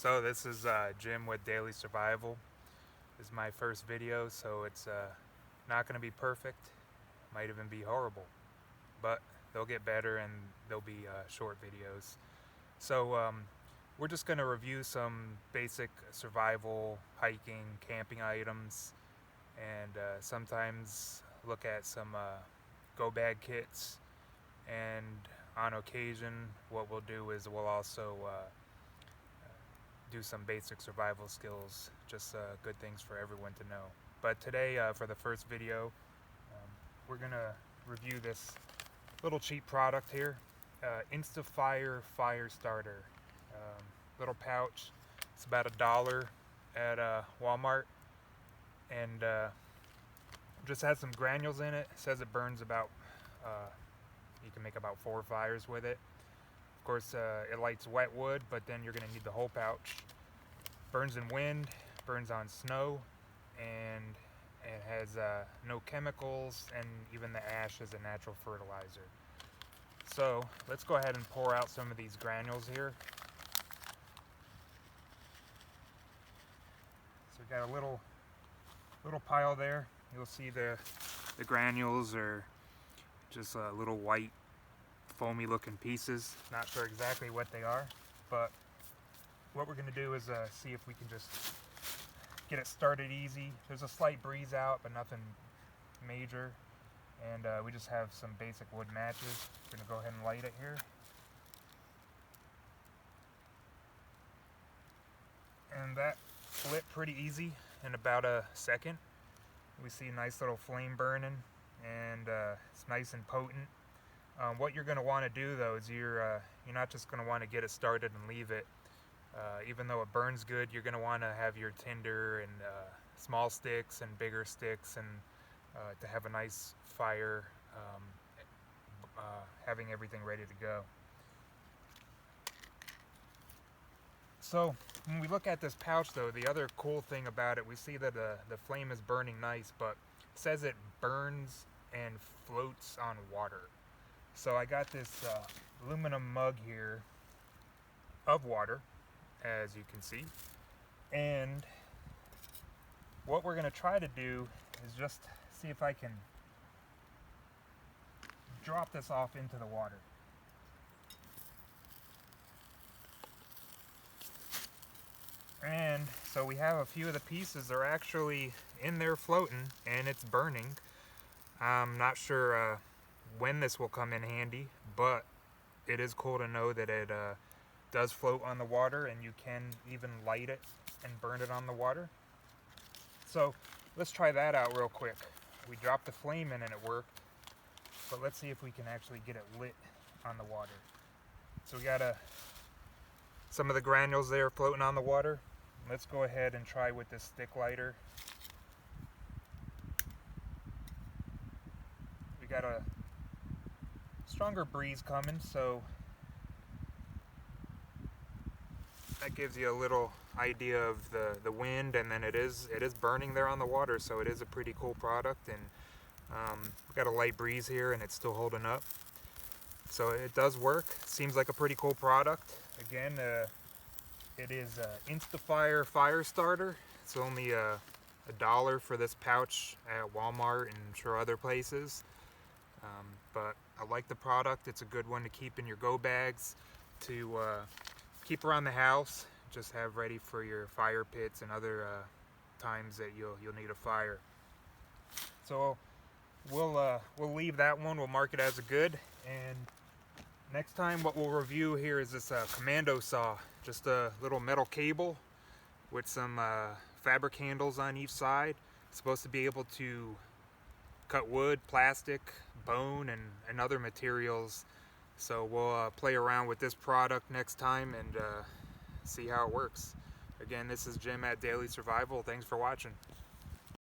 So this is Jim with DaleySurvival. This is my first video, so it's not going to be perfect. Might even be horrible, but they'll get better and they'll be short videos. So we're just going to review some basic survival, hiking, camping items, and sometimes look at some go bag kits. And on occasion, what we'll do is we'll also do some basic survival skills, just good things for everyone to know. But today, for the first video, we're gonna review this little cheap product here, Instafire Firestarter. Little pouch. It's about $1 at Walmart, and just has some granules in it. It says it burns about, you can make about 4 fires with it. Of course, it lights wet wood, but then you're going to need the whole pouch. Burns in wind, burns on snow, and it has no chemicals, and even the ash is a natural fertilizer. So let's go ahead and pour out some of these granules here. So we got a little pile there. You'll see the granules are just little white foamy looking pieces. Not sure exactly what they are, but what we're going to do is see if we can just get it started easy. There's a slight breeze out, but nothing major, and we just have some basic wood matches. We're going to go ahead and light it here. And that lit pretty easy in about a second. We see a nice little flame burning, and it's nice and potent. What you're going to want to do though is you're not just going to want to get it started and leave it. Even though it burns good, you're going to want to have your tinder and small sticks and bigger sticks, and to have a nice fire, having everything ready to go. So when we look at this pouch though, the other cool thing about it, we see that the flame is burning nice, but it says it burns and floats on water. So I got this aluminum mug here of water, as you can see, and what we're going to try to do is just see if I can drop this off into the water. And so we have a few of the pieces are actually in there floating, and it's burning. I'm not sure when this will come in handy, but it is cool to know that it does float on the water, and you can even light it and burn it on the water. So let's try that out real quick. We dropped the flame in and it worked, but let's see if we can actually get it lit on the water. So we got some of the granules there floating on the water. Let's go ahead and try with this stick lighter. We got a stronger breeze coming, so that gives you a little idea of the wind, and then it is burning there on the water, so it is a pretty cool product. And we got a light breeze here and it's still holding up, so it does work. Seems like a pretty cool product. Again, it is Instafire Firestarter. It's only $1 for this pouch at Walmart and I'm sure other places. But I like the product. It's a good one to keep in your go bags, to keep around the house. Just have ready for your fire pits and other times that you'll need a fire. So we'll leave that one. We'll mark it as a good. And next time, what we'll review here is this commando saw. Just a little metal cable with some fabric handles on each side. It's supposed to be able to cut wood, plastic, bone, and other materials. So we'll play around with this product next time and see how it works. Again, this is Jim at DaleySurvival. Thanks for watching.